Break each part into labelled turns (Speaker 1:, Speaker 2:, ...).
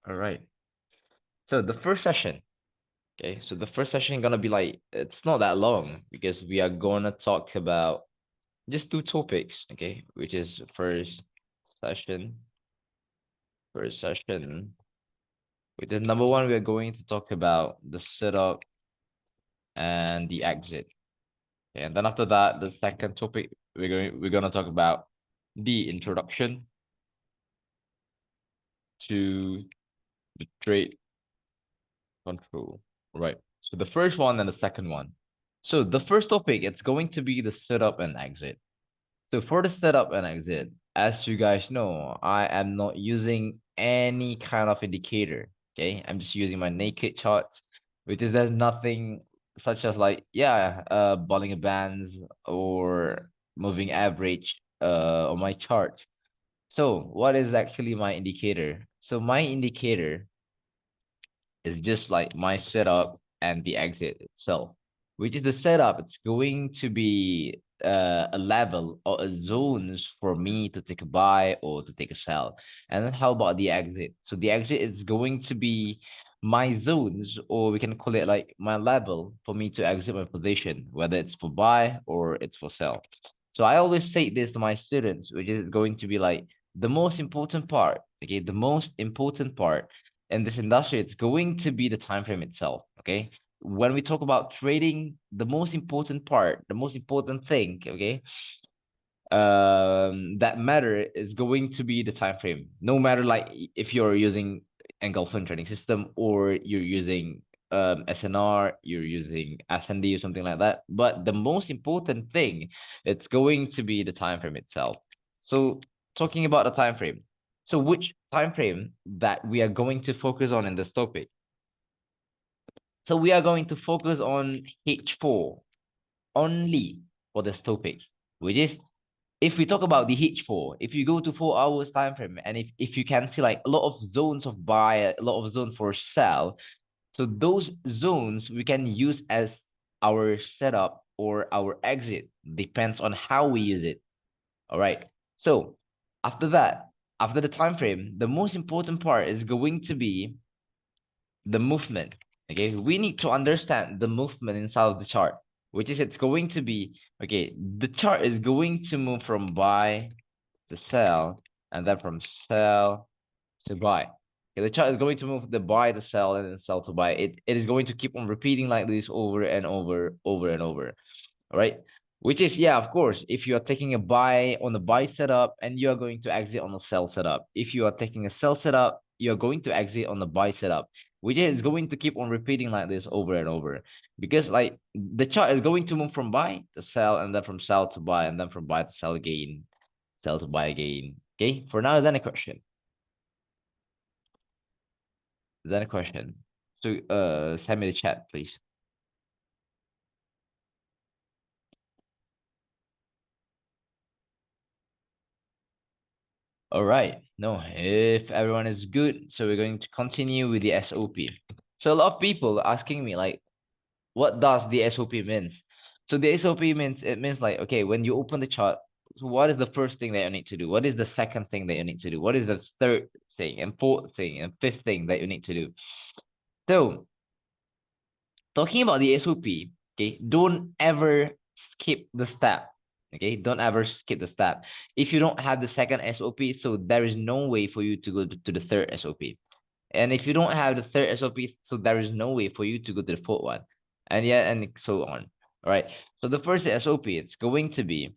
Speaker 1: All right. So the first session, okay. So the first session gonna be like it's not that long because we are gonna talk about just two topics, okay, which is session, first session. With the number one, we are going to talk about the setup and the exit. Okay, and then after that, the second topic we're gonna talk about the introduction to the trade control. Right. So the first one and the second one. So the first topic, it's going to be the setup and exit. So for the setup and exit, as you guys know, I am not using any kind of indicator. Okay, I'm just using my naked charts, which is there's nothing such as like Bollinger Bands or moving average on my chart. So what is actually my indicator? So my indicator is just like my setup and the exit itself, which is the setup. It's going to be a level or a zones for me to take a buy or to take a sell. And then how about the exit? So the exit is going to be my zones, or we can call it like my level for me to exit my position, whether it's for buy or it's for sell. So I always say this to my students, which is going to be like the most important part. Okay, the most important part in this industry, it's going to be the time frame itself. Okay. When we talk about trading, the most important part, the most important thing, okay, that matter is going to be the time frame. No matter like if you're using engulfing trading system or you're using SNR, you're using SND or something like that. But the most important thing, it's going to be the time frame itself. So talking about the time frame. So which time frame that we are going to focus on in this topic? So we are going to focus on H4 only for this topic, which is if we talk about the H4, if you go to 4 hours time frame, and if you can see like a lot of zones of buy, a lot of zones for sell, so those zones we can use as our setup or our exit, depends on how we use it. All right. So after that, after the time frame, the most important part is going to be the movement. Okay, we need to understand the movement inside of the chart, which is it's going to be okay. The chart is going to move from buy to sell, and then from sell to buy. Okay, the chart is going to move the buy to sell and then sell to buy. It is going to keep on repeating like this over and over, over and over. All right. Which is, yeah, of course, if you are taking a buy on the buy setup and you are going to exit on the sell setup. If you are taking a sell setup, you're going to exit on the buy setup, which is going to keep on repeating like this over and over. Because like the chart is going to move from buy to sell and then from sell to buy and then from buy to sell again, sell to buy again. Okay. For now, is that a question? Is that a question? So send me the chat, please. All right. No, if everyone is good, so we're going to continue with the SOP. So a lot of people asking me like, what does the SOP means? So the SOP means it means like, okay, when you open the chart, so what is the first thing that you need to do? What is the second thing that you need to do? What is the third thing and fourth thing and fifth thing that you need to do? So talking about the SOP, okay, don't ever skip the step. Okay, don't ever skip the step. If you don't have the second SOP, so there is no way for you to go to the third SOP. And if you don't have the third SOP, so there is no way for you to go to the fourth one. And yeah, and so on. All right. So the first SOP, it's going to be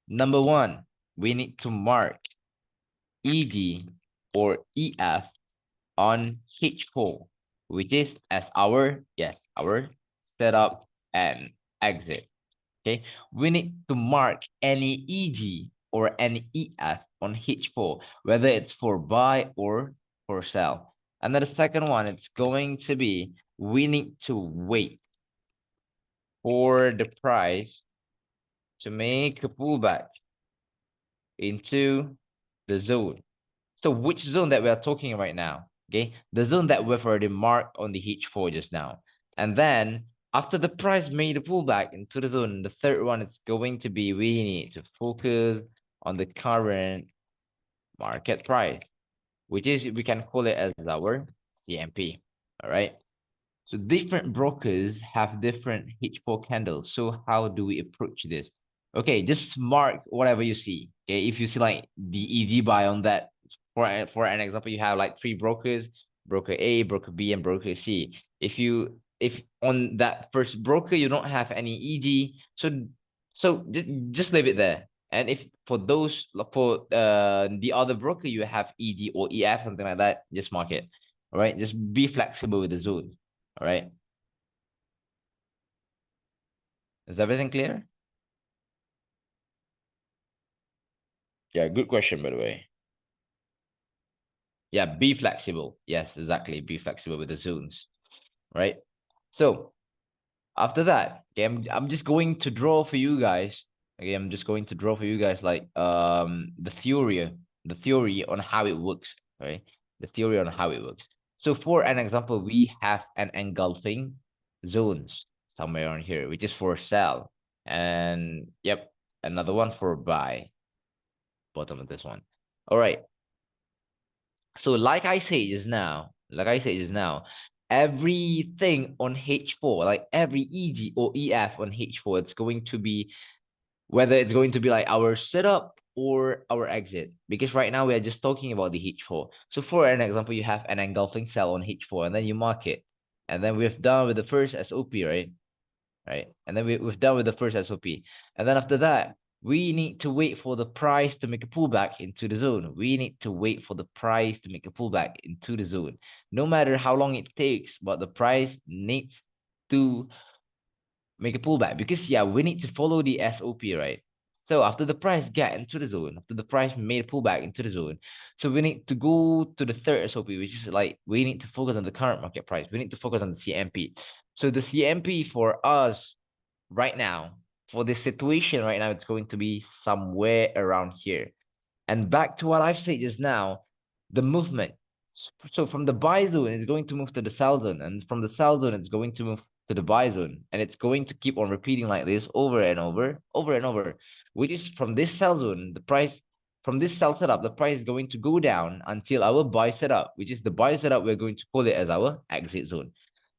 Speaker 1: number one, we need to mark ED or EF on H4, which is as our, yes, our setup and exit. Okay, we need to mark any EG or any EF on H4, whether it's for buy or for sell. And then the second one, it's going to be we need to wait for the price to make a pullback into the zone. So which zone that we are talking right now? Okay, the zone that we've already marked on the H4 just now. And then after the price made a pullback into the zone, the third one is going to be we need to focus on the current market price. which is we can call it as our CMP. All right. So different brokers have different H4 candles. So how do we approach this? Okay, just mark whatever you see. Okay, if you see like the ED buy on that, for an example, you have like three brokers, broker A, broker B, and broker C. If on that first broker you don't have any ED, so just leave it there. And if for those for the other broker you have ED or EF, something like that, just mark it. All right, just be flexible with the zone. All right. Is everything clear? Yeah, good question, by the way. Yeah, be flexible. Yes, exactly. Be flexible with the zones, right? So after that, okay, I'm just going to draw for you guys. Okay, I'm just going to draw for you guys like the theory on how it works, right? The theory on how it works. So for an example, we have an engulfing zones somewhere on here, which is for sell. And yep, another one for buy, bottom of this one. All right. So like I said just now, everything on H4, like every EG or EF on H4, it's going to be whether it's going to be like our setup or our exit. Because right now we are just talking about the H4. So for an example, you have an engulfing cell on H4 and then you mark it. And then we've done with the first SOP, right? Right. And then we've done with the first SOP. And then after that, we need to wait for the price to make a pullback into the zone. We need to wait for the price to make a pullback into the zone. No matter how long it takes, but the price needs to make a pullback because yeah, we need to follow the SOP, right? So after the price get into the zone, after the price made a pullback into the zone, so we need to go to the third SOP, which is like we need to focus on the current market price. We need to focus on the CMP. So the CMP for us right now, for this situation right now, it's going to be somewhere around here. And back to what I've said just now, the movement. So from the buy zone, it's going to move to the sell zone. And from the sell zone, it's going to move to the buy zone. And it's going to keep on repeating like this over and over, over and over. Which is from this sell zone, the price, from this sell setup, the price is going to go down until our buy setup, which is the buy setup, we're going to call it as our exit zone.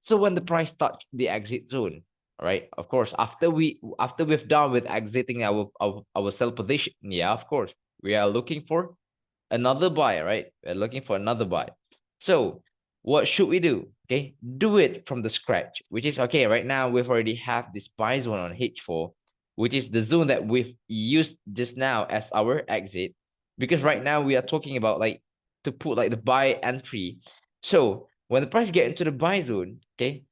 Speaker 1: So when the price touch the exit zone, all right, of course, after we've done with exiting our sell position, yeah, of course, we are looking for another buy, right? We're looking for another buy. So what should we do? Okay, do it from the scratch, which is okay. Right now, we've already have this buy zone on H4, which is the zone that we've used just now as our exit. Because right now we are talking about like to put like the buy entry. So when the price get into the buy zone, okay,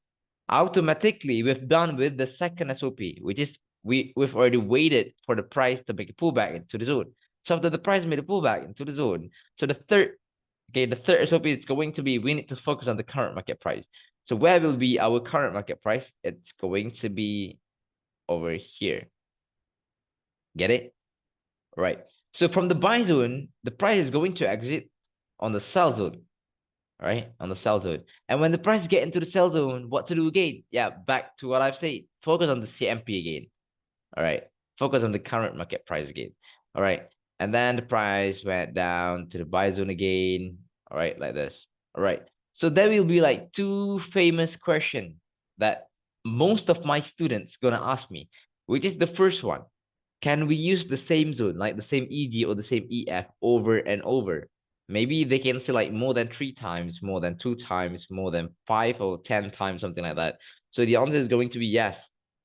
Speaker 1: automatically we've done with the second SOP, which is we've already waited for the price to make a pullback into the zone. So after the price made a pullback into the zone, so the third SOP is going to be we need to focus on the current market price. So where will be our current market price? It's going to be over here. Get it? Right. So from the buy zone, the price is going to exit on the sell zone. Right, on the sell zone. And when the price get into the sell zone, what to do again? Yeah, back to what I've said. Focus on the CMP again. All right. Focus on the current market price again. All right. And then the price went down to the buy zone again. All right, like this. All right. So there will be like two famous questions that most of my students gonna ask me, which is the first one. Can we use the same zone, like the same ED or the same EF over and over? Maybe they can say like more than 3 times, more than 2 times, more than 5 or 10 times, something like that. So the answer is going to be yes.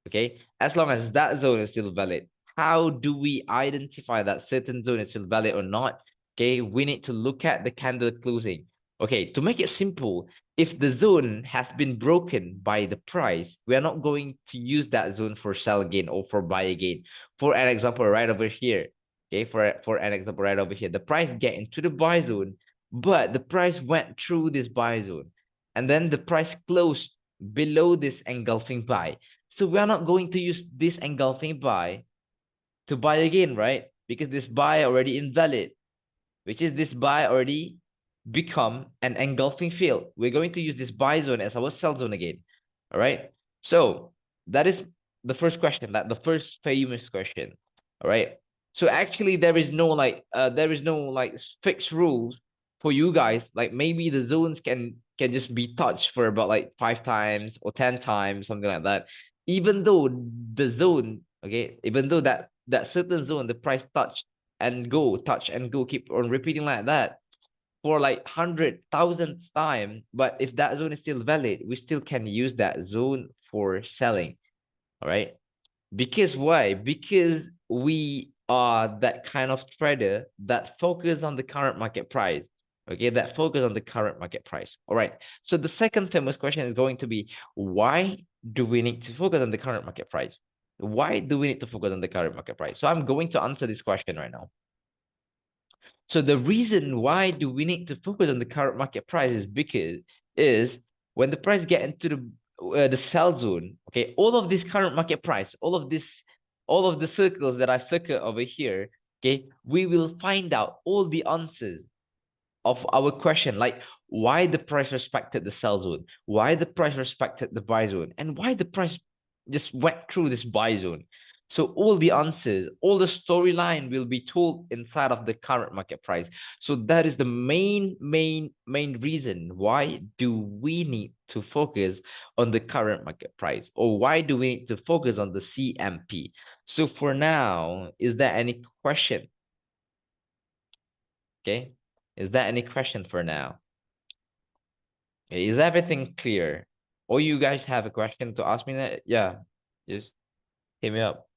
Speaker 1: Okay, as long as that zone is still valid. How do we identify that certain zone is still valid or not? Okay, we need to look at the candle closing. Okay, to make it simple, if the zone has been broken by the price, we are not going to use that zone for sell again or for buy again. For an example, right over here, okay, for an example right over here, the price get into the buy zone, but the price went through this buy zone, and then the price closed below this engulfing buy. So we are not going to use this engulfing buy to buy again, right? Because this buy already invalid, which is this buy already become an engulfing field. We're going to use this buy zone as our sell zone again. All right. So that is the first question, that the first famous question. All right. So actually there is no like fixed rules for you guys, like maybe the zones can just be touched for about like 5 times or 10 times, something like that. Even though the zone, okay, even though that certain zone, the price touch and go, keep on repeating like that for like 100,000th time. But if that zone is still valid, we still can use that zone for selling. All right. Because why? Because we are that kind of trader that focus on the current market price. Okay, that focus on the current market price. All right. So the second famous question is going to be, why do we need to focus on the current market price? Why do we need to focus on the current market price? So I'm going to answer this question right now. So the reason why do we need to focus on the current market price is because when the price get into the sell zone, okay, all of this current market price, all of the circles that I've circled over here, okay, we will find out all the answers of our question, like why the price respected the sell zone, why the price respected the buy zone, and why the price just went through this buy zone. So all the answers, all the storyline will be told inside of the current market price. So that is the main reason why do we need to focus on the current market price, or why do we need to focus on the CMP? So for now, is there any question? Okay. Is there any question for now? Okay, is everything clear? Or you guys have a question to ask me? Yeah, just hit me up.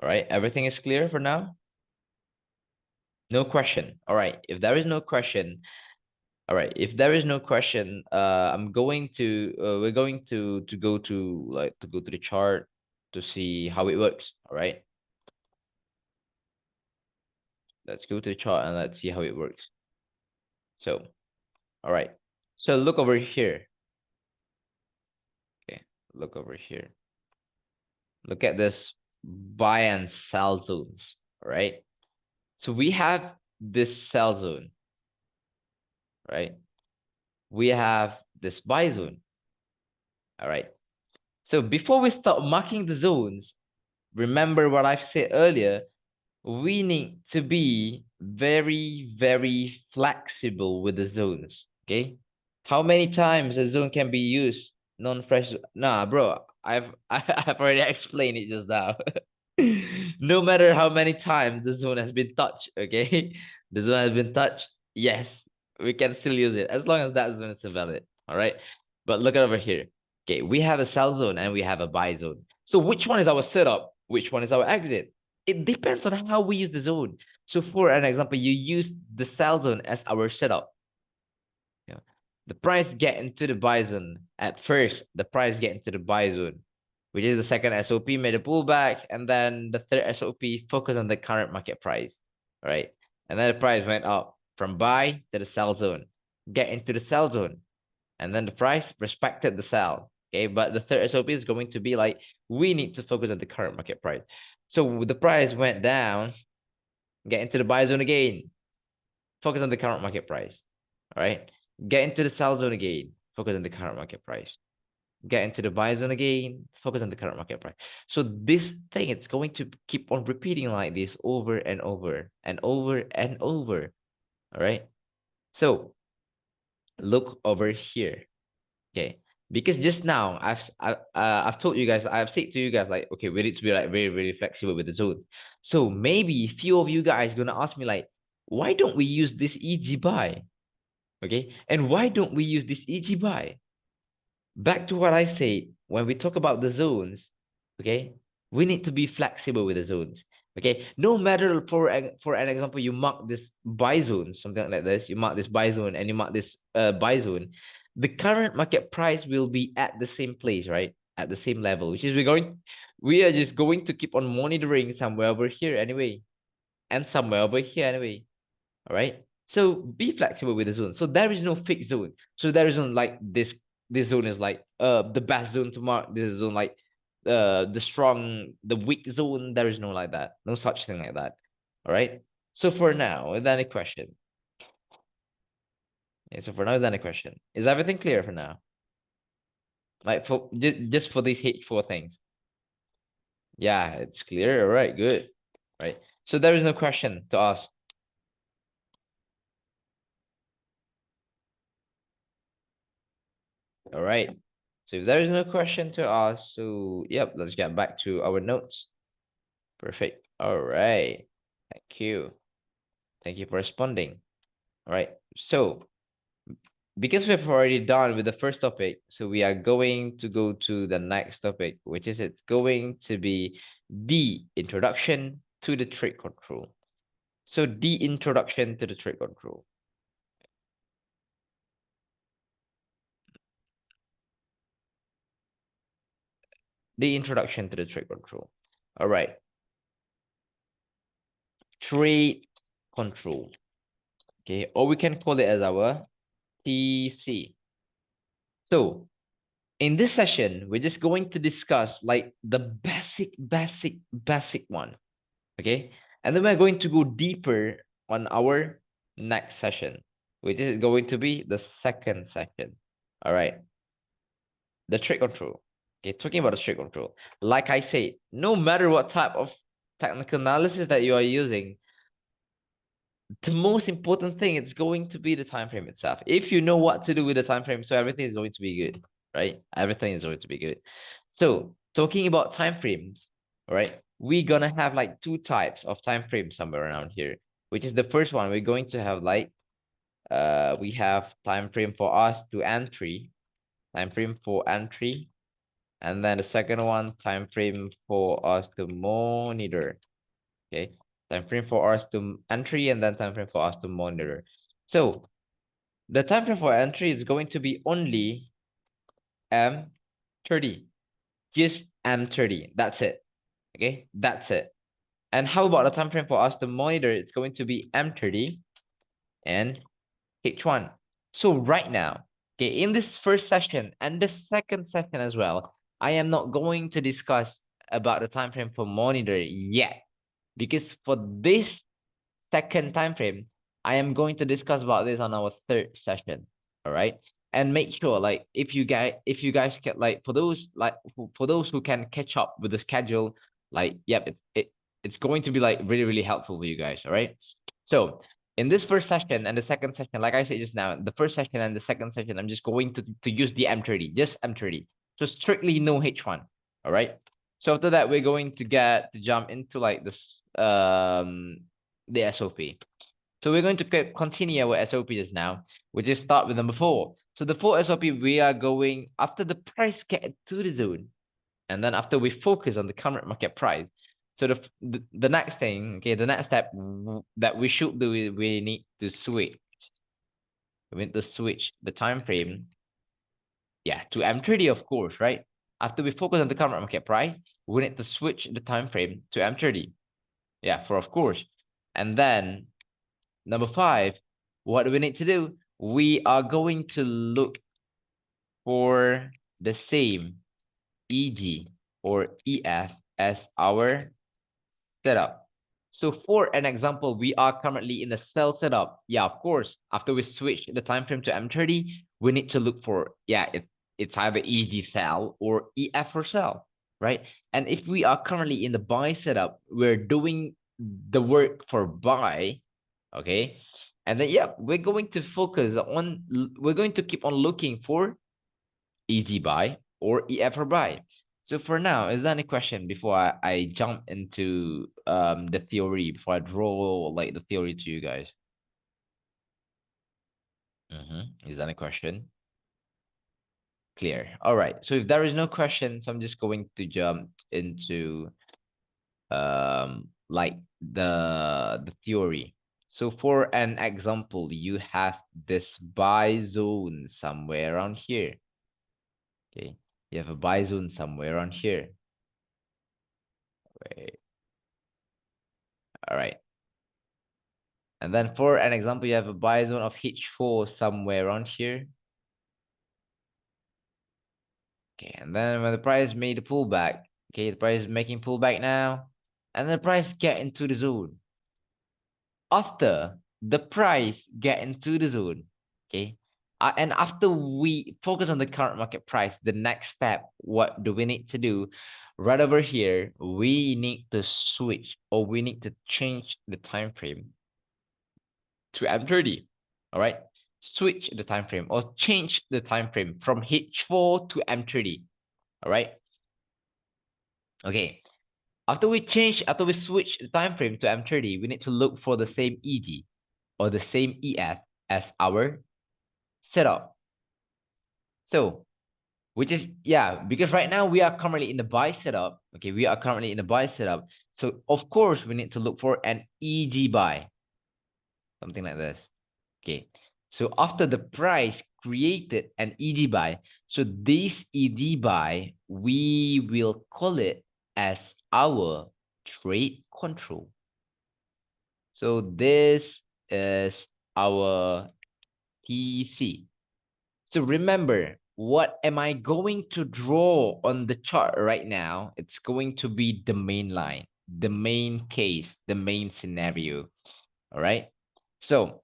Speaker 1: All right, everything is clear for now? No question. All right, if there is no question, all right, if there is no question, I'm going to we're going to go to the chart to see how it works. All right. Let's go to the chart and let's see how it works. So, all right. So look over here. Okay, look over here. Look at this buy and sell zones, right? So we have this sell zone, right? We have this buy zone, all right? So before we start marking the zones, remember what I've said earlier, we need to be very flexible with the zones, okay? How many times a zone can be used? Non-fresh. Nah, bro, I've already explained it just now. No matter how many times the zone has been touched, okay? The zone has been touched, yes, we can still use it as long as that zone is valid, all right? But look at over here. Okay, we have a sell zone and we have a buy zone. So which one is our setup? Which one is our exit? It depends on how we use the zone. So for an example, you use the sell zone as our setup. Yeah. The price get into the buy zone. At first, the price get into the buy zone, which is the second SOP made a pullback, and then the third SOP focused on the current market price, right? And then the price went up from buy to the sell zone, get into the sell zone, and then the price respected the sell. Okay, but the third SOP is going to be like, we need to focus on the current market price. So the price went down, get into the buy zone again, focus on the current market price. All right, get into the sell zone again, focus on the current market price. Get into the buy zone again, focus on the current market price. So this thing, it's going to keep on repeating like this over and over and over and over. All right. So look over here. Okay. Because just now I've told you guys, I've said to you guys, like, okay, we need to be like very flexible with the zones. So maybe few of you guys gonna ask me like, why don't we use this EG buy? Okay, and why don't we use this EG buy? Back to what I said, when we talk about the zones, okay, we need to be flexible with the zones. Okay, no matter for an example, you mark this buy zone, something like this, you mark this buy zone and you mark this buy zone, the current market price will be at the same place, right? At the same level, which is we are just going to keep on monitoring somewhere over here anyway, and somewhere over here anyway. All right. So be flexible with the zone. So there is no fixed zone. So there isn't like this zone is like the best zone to mark. This is zone like the weak zone. There is no like that. No such thing like that. All right. So for now, is there any question? Yeah, so for now, is there any question? Is everything clear for now? Like for just for these four things. Yeah, it's clear. All right, good. Right. So there is no question to ask. All right. So if there is no question to ask, so yep, let's get back to our notes. Perfect. All right. Thank you. Thank you for responding. All right. So because we've already done with the first topic, so we are going to go to the next topic, which is it's going to be the introduction to the trade control. So the introduction to the trade control. The introduction to the trade control. All right. Trade control. Okay, or we can call it as our TC. So in this session, we're just going to discuss like the basic one. Okay, and then we're going to go deeper on our next session, which is going to be the second session. All right, the trade control. Okay, talking about the trade control. Like I said, no matter what type of technical analysis that you are using, the most important thing is going to be the time frame itself. If you know what to do with the time frame, so everything is going to be good, right? Everything is going to be good. So talking about time frames, right? We're gonna have like two types of time frames somewhere around here, which is the first one. We're going to have like we have time frame for us to entry, time frame for entry, and then the second one, time frame for us to monitor. Okay, time frame for us to entry and then time frame for us to monitor. So the time frame for entry is going to be only M30, just M30. That's it. Okay, that's it. And how about the time frame for us to monitor? It's going to be M30 and H1. So right now, okay, in this first session and the second session as well, I am not going to discuss about the time frame for monitor yet, because for this second time frame, I am going to discuss about this on our third session. All right. And make sure, like, if you guys get like for those who can catch up with the schedule, like, yep, it's going to be like really, really helpful for you guys. All right. So in this first session and the second session, like I said just now, the first session and the second session, I'm just going to use the M30, just M30. So strictly no H1. All right. So after that, we're going to get to jump into like this the SOP. So we're going to continue our SOP just now. We just start with number 4. So the 4 SOP, we are going after the price get to the zone, and then after we focus on the current market price. So the next thing, okay, the next step that we should do is we need to switch. We need to switch the time frame, yeah, to M30, of course, right? After we focus on the current market price, we need to switch the time frame to M30. Yeah, for of course. And then number 5, what do we need to do? We are going to look for the same EG or EF as our setup. So for an example, we are currently in the sell setup. Yeah, of course, after we switch the time frame to M30, we need to look for, yeah, it's either EG sell or EF for sell, right? And if we are currently in the buy setup, we're doing the work for buy, okay? And then, yeah, we're going to focus on, we're going to keep on looking for EG buy or EF for buy. So for now, is there any question before I jump into the theory, before I draw like the theory to you guys? Is there any question? Clear. All right. So if there is no question, so I'm just going to jump into like the theory. So for an example, you have this buy zone somewhere around here. Okay. You have a buy zone somewhere around here. Wait. All right. And then for an example, you have a buy zone of H4 somewhere around here. Okay, and then when the price made a pullback, okay, the price is making pullback now, and the price get into the zone. After the price get into the zone, okay, and after we focus on the current market price, the next step, what do we need to do? Right over here, we need to switch or we need to change the time frame to M30. All right. switch the time frame or change the time frame from H4 to M30. All right. Okay. After we switch the time frame to M30, we need to look for the same ED or the same EF as our setup. So, which is, yeah, because right now we are currently in the buy setup. Okay, we are currently in the buy setup. So, of course, we need to look for an ED buy, something like this. Okay, so after the price created an ED buy, so this ED buy, we will call it as our trade control. So this is our TC. So remember, what am I going to draw on the chart right now? It's going to be the main line, the main case, the main scenario. All right. So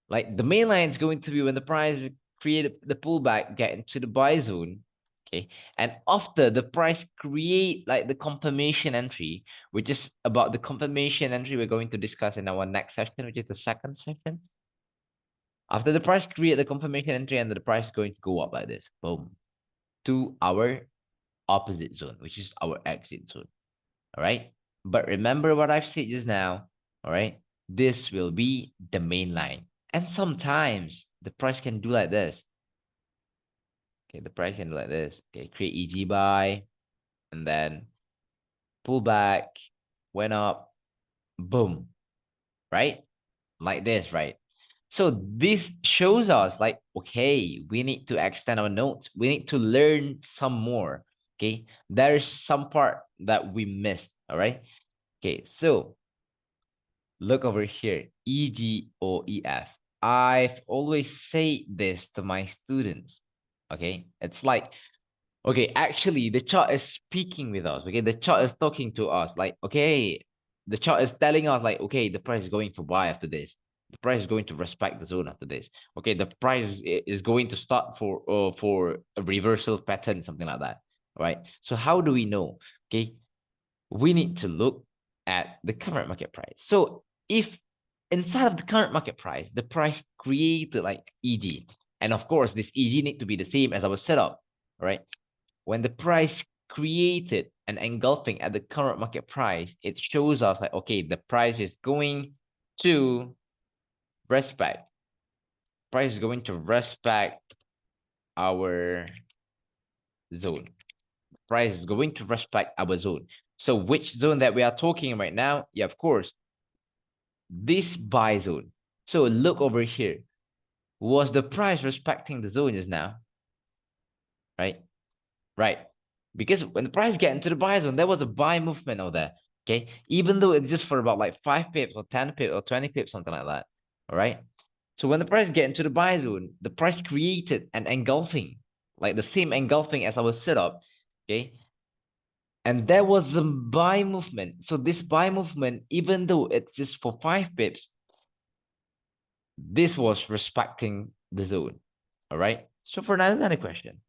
Speaker 1: like the main line is going to be when the price create the pullback, get into the buy zone. Okay. And after the price create like the confirmation entry, which is about the confirmation entry we're going to discuss in our next session, which is the second session. After the price create the confirmation entry and the price is going to go up like this, boom, to our opposite zone, which is our exit zone. All right. But remember what I've said just now. All right. This will be the main line. And sometimes the price can do like this. Okay, the price can do like this. Okay, create EG buy and then pull back, went up, boom, right? Like this, right? So this shows us like, okay, we need to extend our notes. We need to learn some more. Okay, there is some part that we missed. All right. Okay, so look over here, EG or EF. I've always said this to my students. Okay, it's like, okay, actually, the chart is speaking with us. Okay, the chart is talking to us. Like, okay, the chart is telling us, like, okay, the price is going to buy after this. The price is going to respect the zone after this. Okay, the price is going to start for a reversal pattern, something like that. All right. So how do we know? Okay, we need to look at the current market price. So if inside of the current market price, the price created like EG, and of course, this EG need to be the same as our setup, right? When the price created an engulfing at the current market price, it shows us like, okay, the price is going to respect. Price is going to respect our zone. Price is going to respect our zone. So which zone that we are talking right now? Yeah, of course, this buy zone. So look over here. Was the price respecting the zone just now? Right? Right. Because when the price get into the buy zone, there was a buy movement out there. Okay. Even though it's just for about like 5 pips or 10 pips or 20 pips, something like that. All right. So when the price get into the buy zone, the price created an engulfing, like the same engulfing as our setup. Okay. And there was a buy movement. So this buy movement, even though it's just for 5 pips, this was respecting the zone. All right. So for now, another question.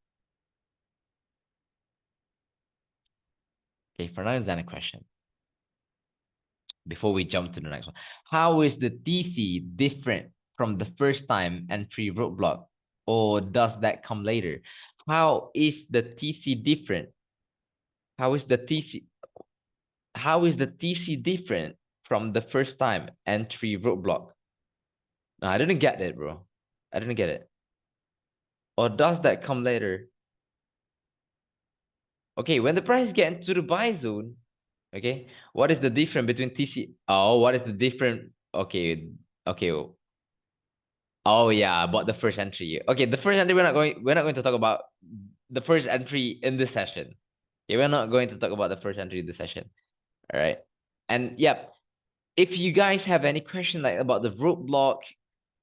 Speaker 1: Okay, for now, another question. Before we jump to the next one, how is the TC different from the first time entry roadblock, or does that come later? How is the TC different? How is the TC? How is the TC different from the first time entry roadblock? No, I didn't get it, bro. I didn't get it. Or does that come later? Okay, when the price get into the buy zone, okay, what is the difference between TC? Oh, what is the difference? Okay, okay. Oh yeah, about the first entry. Okay, the first entry we're not going to talk about the first entry in this session. Okay, we're not going to talk about the first entry in this session. All right. And yep, if you guys have any question like about the roadblock,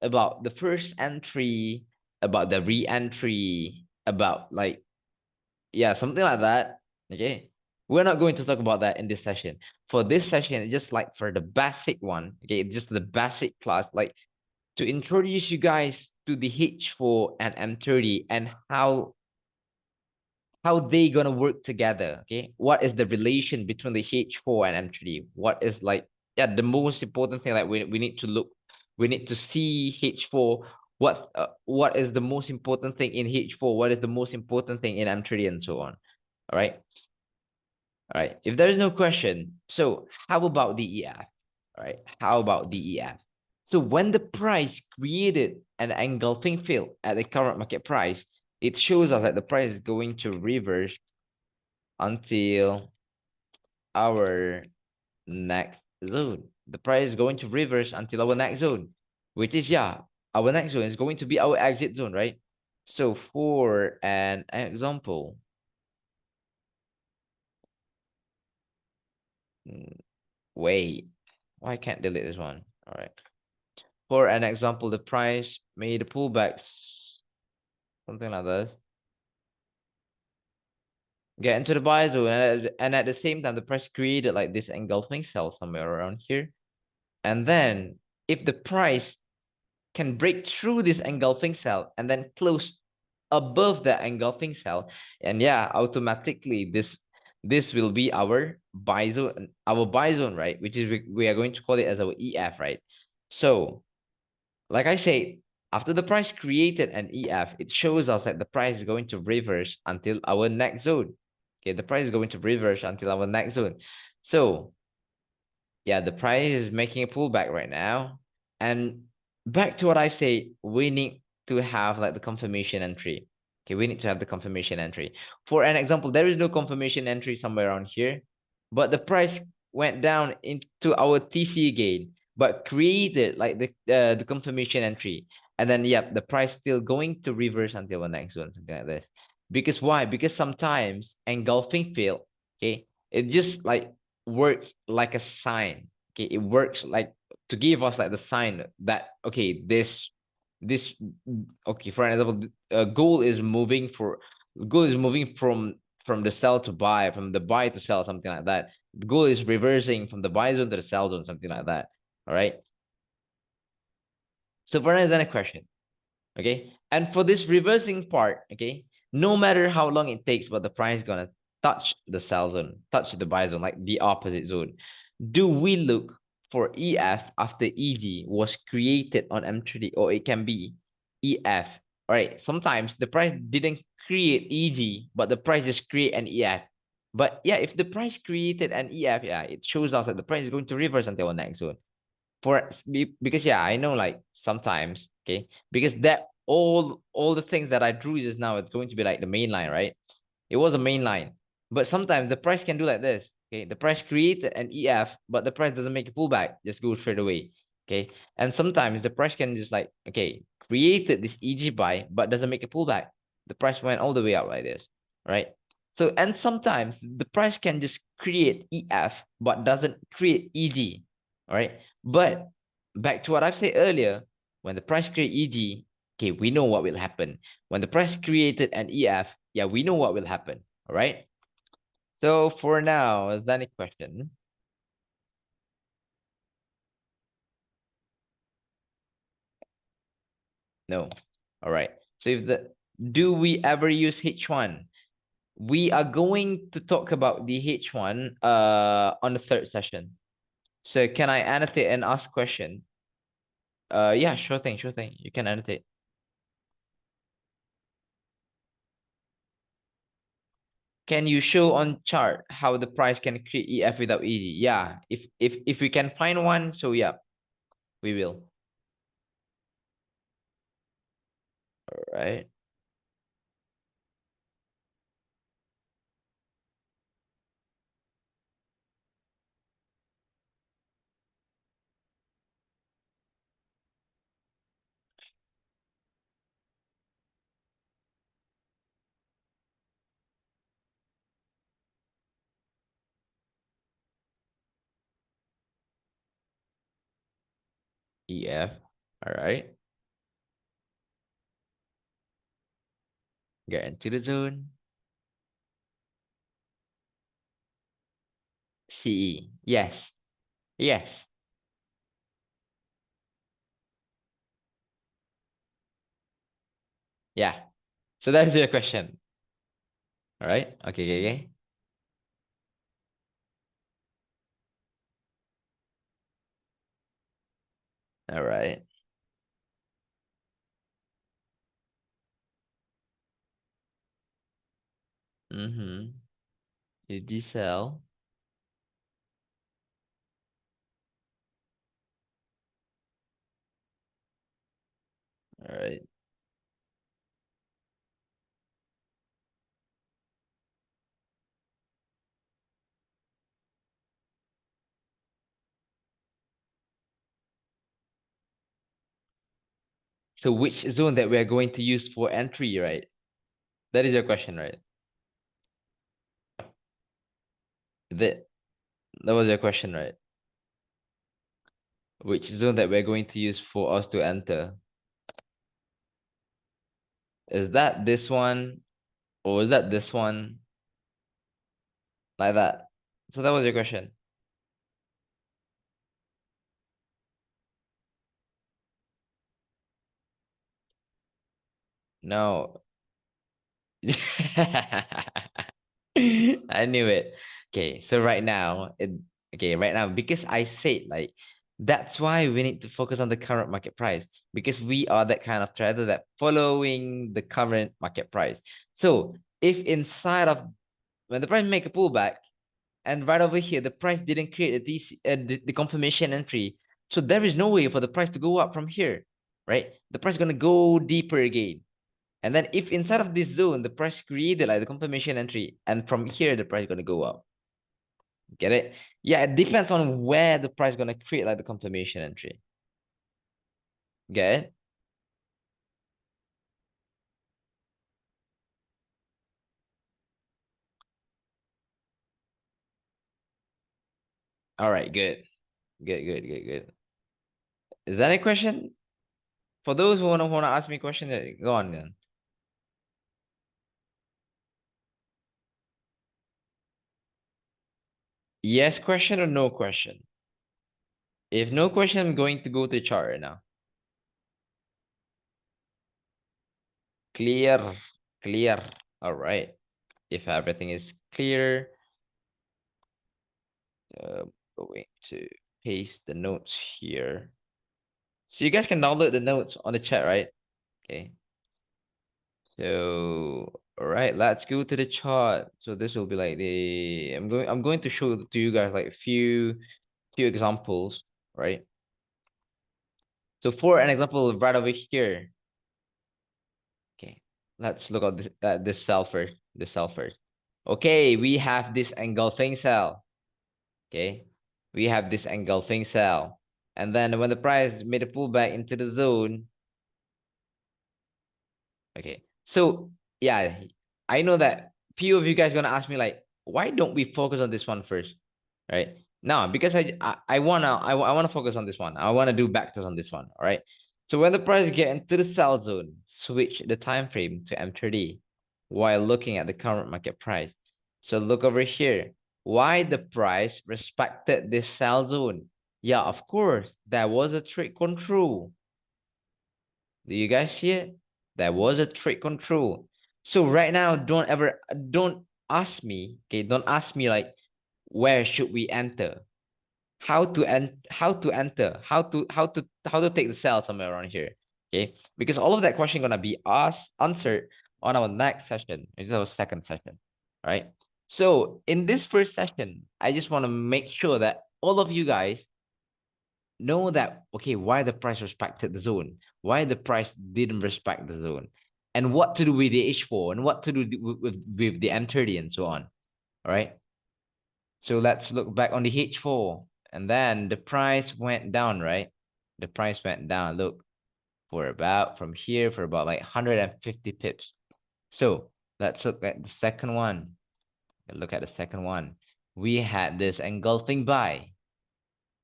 Speaker 1: about the first entry, about the re-entry, about like yeah, something like that. Okay. We're not going to talk about that in this session. For this session, it's just like for the basic one, okay, just the basic class, like to introduce you guys to the H4 and M30 and how they gonna work together. Okay, what is the relation between the H4 and M30? What is like, yeah, the most important thing, like we need to look, we need to see H4 What is the most important thing in H4? What is the most important thing in M3 and so on? All right. All right. If there is no question, so how about the EF? All right. How about the EF? So when the price created an engulfing field at the current market price, it shows us that the price is going to reverse until our next zone. The price is going to reverse until our next zone, which is, yeah, our next zone is going to be our exit zone, right? So for an example, wait, why can't delete this one? All right. For an example, the price made a pullback, something like this. Get into the buy zone, and at the same time, the price created like this engulfing cell somewhere around here. And then if the price can break through this engulfing cell and then close above the engulfing cell, and yeah, automatically this will be our buy zone, right? Which is we are going to call it as our EF, right? So like I said, after the price created an EF, it shows us that the price is going to reverse until our next zone. Okay, the price is going to reverse until our next zone. So yeah, the price is making a pullback right now. And back to what I've said, we need to have like the confirmation entry. Okay, we need to have the confirmation entry. For an example, there is no confirmation entry somewhere around here, but the price went down into our TC gain, but created like the confirmation entry. And then yep, the price still going to reverse until the next one, something like this. Because why? Because sometimes engulfing field, okay, it just like work like a sign. Okay, it works like to give us like the sign that okay, this okay, for example, goal is moving from the sell to buy, from the buy to sell, something like that. The goal is reversing from the buy zone to the sell zone, something like that. All right. So for another question, okay, and for this reversing part, okay, no matter how long it takes, but the price is gonna touch the sell zone, touch the buy zone, like the opposite zone. Do we look for EF after EG was created on M3, or it can be EF? All right, sometimes the price didn't create EG, but the price just create an EF. But yeah, if the price created an EF, yeah, it shows us that the price is going to reverse until the next zone. Because yeah, I know like sometimes, okay, because that all the things that I drew just now, it's going to be like the main line, right? It was a main line. But sometimes the price can do like this. Okay. The price created an EF, but the price doesn't make a pullback, just go straight away. Okay. And sometimes the price can just like, okay, created this EG buy, but doesn't make a pullback. The price went all the way out like this. Right. So, and sometimes the price can just create EF, but doesn't create EG. All right. But back to what I've said earlier, when the price create EG, okay, we know what will happen. When the price created an EF, yeah, we know what will happen. All right. So for now, is there any question? No. All right. So if the do we ever use H1? We are going to talk about the H1 on the third session. So can I annotate and ask question? Yeah, sure thing, sure thing. You can annotate. Can you show on chart how the price can create EF without EG? Yeah, if we can find one, so yeah, we will. All right. EF. All right. Get into the zone. CE. Yes. Yes. Yeah. So that's your question. All right. Okay, okay, okay. All right. Mm-hmm. Did you sell? All right. So which zone that we are going to use for entry, right? That is your question, right? That that was your question, right? Which zone that we're going to use for us to enter? Is that this one or is that this one? Like that. So that was your question. No. I knew it. Okay, so right now, because I said like that's why we need to focus on the current market price because we are that kind of trader that following the current market price. So if inside of when the price make a pullback and right over here the price didn't create the confirmation entry, so there is no way for the price to go up from here, right? The price is gonna go deeper again. And then if inside of this zone, the price created like the confirmation entry, and from here the price is gonna go up. Get it? Yeah, it depends on where the price is gonna create like the confirmation entry. Get it? All right, good. Good. Is that a question? For those who wanna ask me a question, go on then. Yes question or no question? If no question, I'm going to go to the chart right now. Clear, clear. All right. If everything is clear, going to paste the notes here. So you guys can download the notes on the chat, right? Okay. So all right, let's go to the chart. So this will be like I'm going to show to you guys like a few examples, right? So for an example right over here, okay, let's look at this cell first. This cell first. Okay, we have this engulfing cell. Okay, we have this engulfing cell. And then when the price made a pullback into the zone, okay. So yeah, I know that few of you guys gonna ask me like, why don't we focus on this one first, right? No, because I wanna focus on this one. I wanna do backtest on this one. All right. So when the price get into the sell zone, switch the time frame to M30 while looking at the current market price. So look over here. Why the price respected this sell zone? Yeah, of course, there was a trade control. Do you guys see it? There was a trade control. So right now, don't ask me, okay? Don't ask me like where should we enter? How to enter? How to take the sell somewhere around here. Okay? Because all of that question gonna be asked answered on our next session. This is our second session. All right. So in this first session, I just want to make sure that all of you guys know that okay, why the price respected the zone, why the price didn't respect the zone, and what to do with the H4 and what to do with the M30 and so on. All right. So let's look back on the H4. And then the price went down, right? The price went down. Look, for about from here for about like 150 pips. So let's look at the second one. Look at the second one. We had this engulfing buy.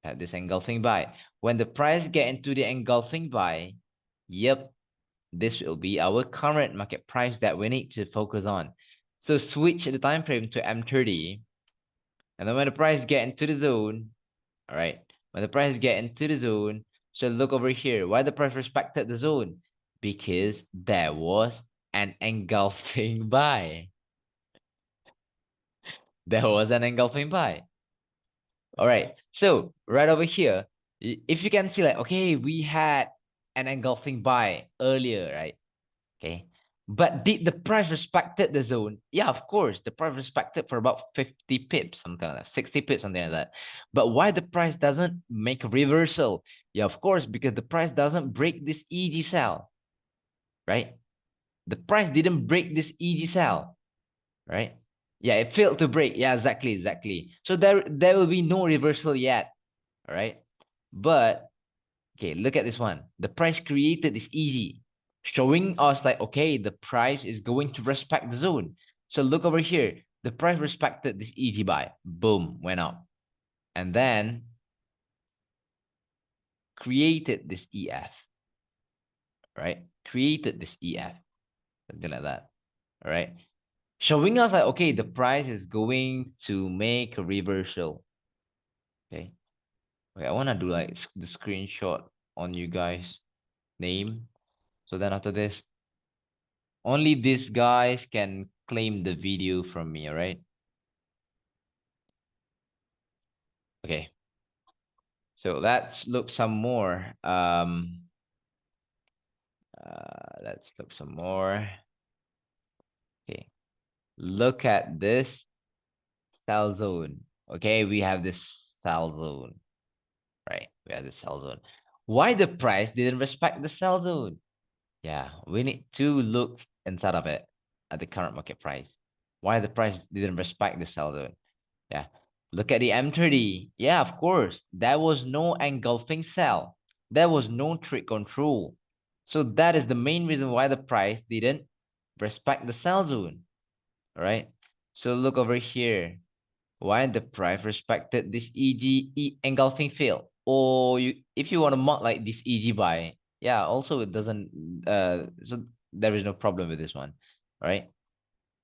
Speaker 1: Had this engulfing buy. When the price get into the engulfing buy, yep, this will be our current market price that we need to focus on. So switch the time frame to M30. And then when the price get into the zone, all right, when the price get into the zone, so look over here. Why the price respected the zone? Because there was an engulfing buy. There was an engulfing buy. All right. So right over here, if you can see like, okay, we had an engulfing buy earlier, right? Okay. But did the price respected the zone? Yeah, of course. The price respected for about 50 pips, something like that, 60 pips, something like that. But why the price doesn't make a reversal? Yeah, of course, because the price doesn't break this EG cell, right? The price didn't break this EG cell, right? Yeah, it failed to break. Yeah, exactly. So there will be no reversal yet, all right? But okay, look at this one. The price created is easy, showing us like, okay, the price is going to respect the zone. So look over here. The price respected this easy buy. Boom, went up. And then created this EF, right? Created this EF, something like that, all right? Showing us like, okay, the price is going to make a reversal, okay? Okay, I want to do like the screenshot on you guys' name. So then after this, only these guys can claim the video from me, all right? Okay. So let's look some more. Let's look some more. Okay. Look at this cell zone. Okay, we have this cell zone, right? We have the cell zone. Why the price didn't respect the cell zone? Yeah, we need to look inside of it at the current market price. Why the price didn't respect the sell zone? Yeah, look at the M30. Yeah, of course, there was no engulfing sell. There was no trade control. So that is the main reason why the price didn't respect the sell zone. All right. So look over here. Why the price respected this engulfing field? Or if you want to mark like this EG buy, yeah, also it doesn't so there is no problem with this one. All right.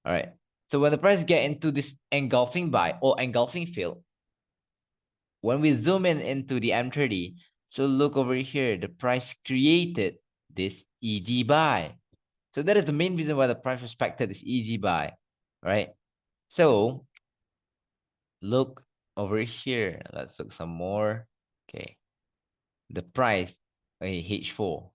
Speaker 1: All right. So when the price get into this engulfing buy or engulfing field, when we zoom in into the M30, so look over here, the price created this EG buy. So that is the main reason why the price respected this EG buy, right? So look over here. Let's look some more. Okay. The price, okay, H4. All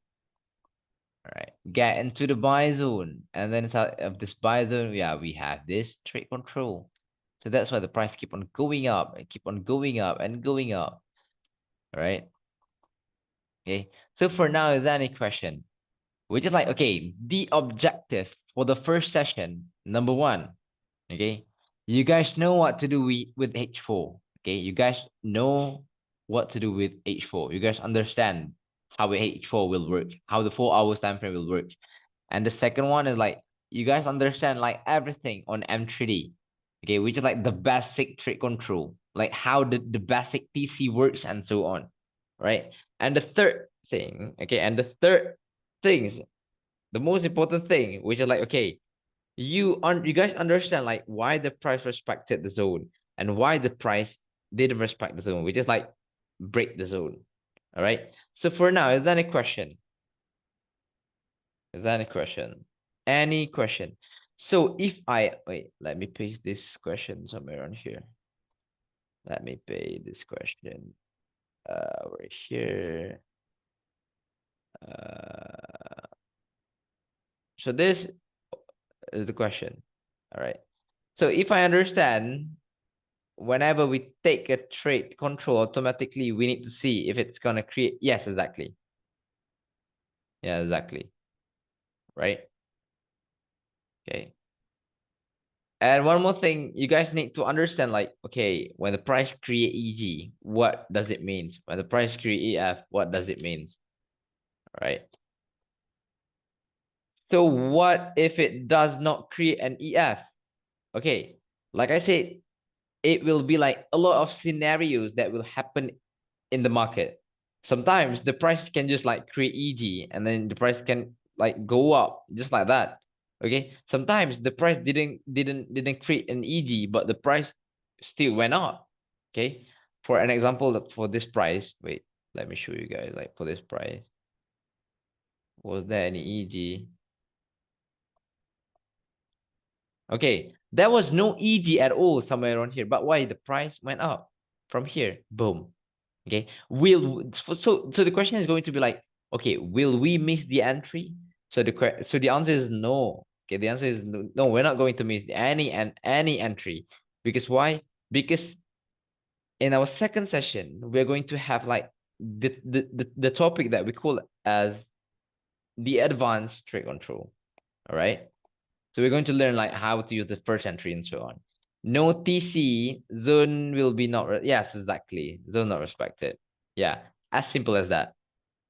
Speaker 1: right. Get into the buy zone. And then inside of this buy zone, yeah, we have this trade control. So that's why the price keep on going up and keep on going up and going up. All right. Okay. So for now, is there any question? We're just like, okay, the objective for the first session, number one, okay, you guys know what to do with H4. Okay, you guys know what to do with H4. You guys understand how H4 will work, how the 4 hours time frame will work. And the second one is like, you guys understand like everything on M3D, okay, which is like the basic trade control, like how the basic TC works and so on, right? And the third thing, okay, and the third things, the most important thing, which is like, okay, you guys understand like why the price respected the zone and why the price didn't respect the zone, which is like break the zone. All right. So for now, is there any question? Is there any question? Any question? So if I wait, let me paste this question somewhere on here. Let me paste this question right here. So this is the question. All right. So if I understand, whenever we take a trade control, automatically we need to see if it's gonna create. Yes, exactly. Yeah, exactly. Right. Okay. And one more thing, you guys need to understand, like, okay, when the price create EG, what does it mean? When the price create EF, what does it mean? Right. So what if it does not create an EF? Okay, like I said, it will be like a lot of scenarios that will happen in the market. Sometimes the price can just like create EG and then the price can like go up just like that. Okay. Sometimes the price didn't create an EG, but the price still went up. Okay. For an example, for this price, wait, let me show you guys like for this price. Was there any EG? Okay, there was no EG at all somewhere around here, but why the price went up from here? Boom. Okay, so the question is going to be like, okay, will we miss the entry? So the answer is no. Okay, the answer is no, no, we're not going to miss any entry. Because why? Because in our second session, we're going to have like the topic that we call as the advanced trade control. All right. So we're going to learn like how to use the first entry and so on. No TC, zone will be not, yes, exactly. Zone not respected. Yeah, as simple as that.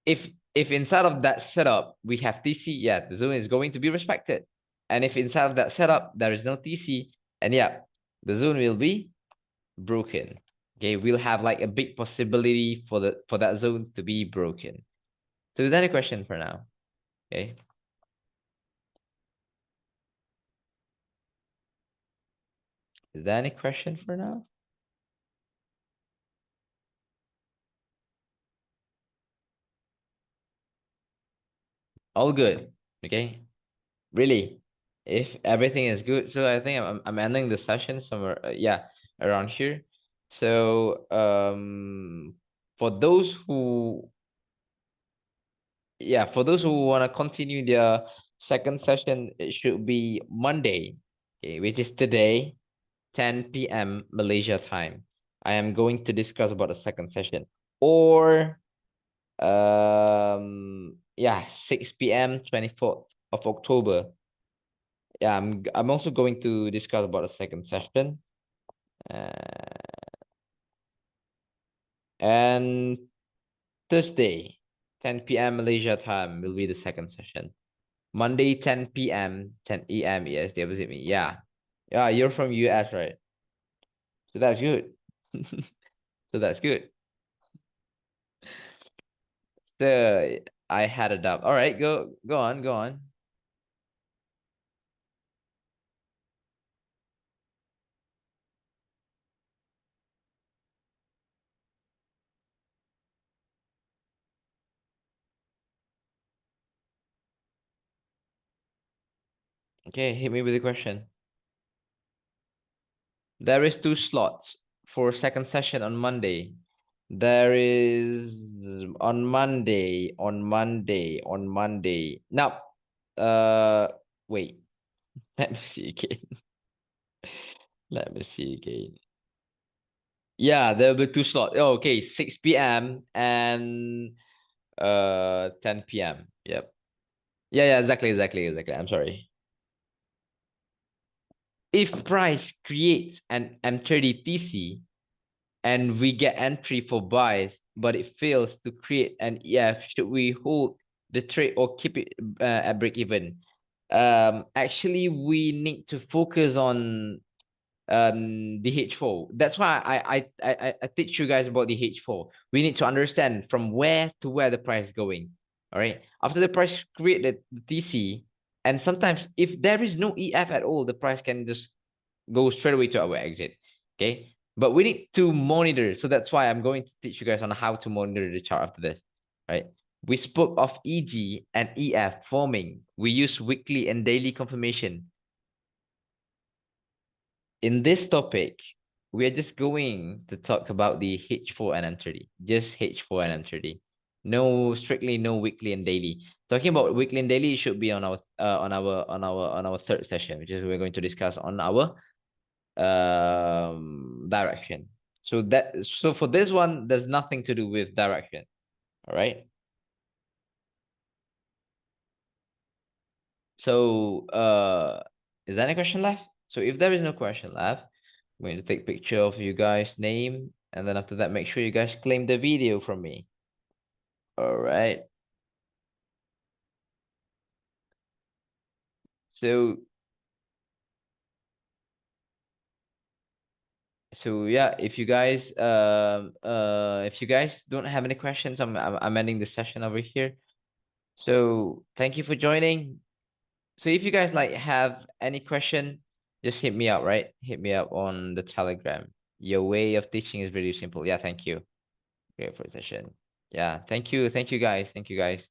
Speaker 1: If inside of that setup we have TC, yeah, the zone is going to be respected. And if inside of that setup there is no TC, and yeah, the zone will be broken. Okay, we'll have like a big possibility for that zone to be broken. So is that a question for now? Okay. Is there any question for now? All good. Okay. Really. If everything is good, so I think I'm ending the session somewhere. Yeah, around here. So for those who for those who want to continue their second session, it should be Monday, okay, which is today, 10 p.m. Malaysia time. I am going to discuss about the second session. Or 6 p.m. 24th of October. Yeah, I'm also going to discuss about the second session. And Thursday, 10 p.m. Malaysia time will be the second session. Monday, 10 p.m., 10 a.m. EST, visit me. Yeah. Yeah, you're from US, right? So that's good. So that's good. So I had a doubt. All right, go on, go on. Okay, hit me with a question. There is 2 slots for second session on Monday. There is on Monday. Now, wait, let me see again. Let me see again. Yeah, there'll be 2 slots. Oh, okay, 6 p.m. and 10 p.m. Yep. Yeah, exactly. I'm sorry. If price creates an M30 TC and we get entry for buys, but it fails to create an EF, should we hold the trade or keep it at break even? Actually, we need to focus on the H4. That's why I teach you guys about the H4. We need to understand from where to where the price is going. All right. After the price create the TC, and sometimes if there is no EF at all, the price can just go straight away to our exit. Okay. But we need to monitor. So that's why I'm going to teach you guys on how to monitor the chart after this. Right. We spoke of EG and EF forming. We use weekly and daily confirmation. In this topic, we are just going to talk about the H4 and M30. Just H4 and M30. No, strictly no weekly and daily. Talking about weekly and daily, it should be on our third session, which is we're going to discuss on our direction. So for this one, there's nothing to do with direction. All right. So is there any question left? So if there is no question left, I'm going to take picture of you guys' name, and then after that, make sure you guys claim the video from me. All right. So yeah, if you guys don't have any questions, I'm ending the session over here. So thank you for joining. So if you guys like have any question, just hit me up, right? Hit me up on the Telegram. Your way of teaching is really simple. Yeah, thank you. Great for the session. Yeah, thank you. Thank you guys. Thank you guys.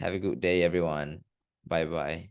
Speaker 1: Have a good day, everyone. Bye bye.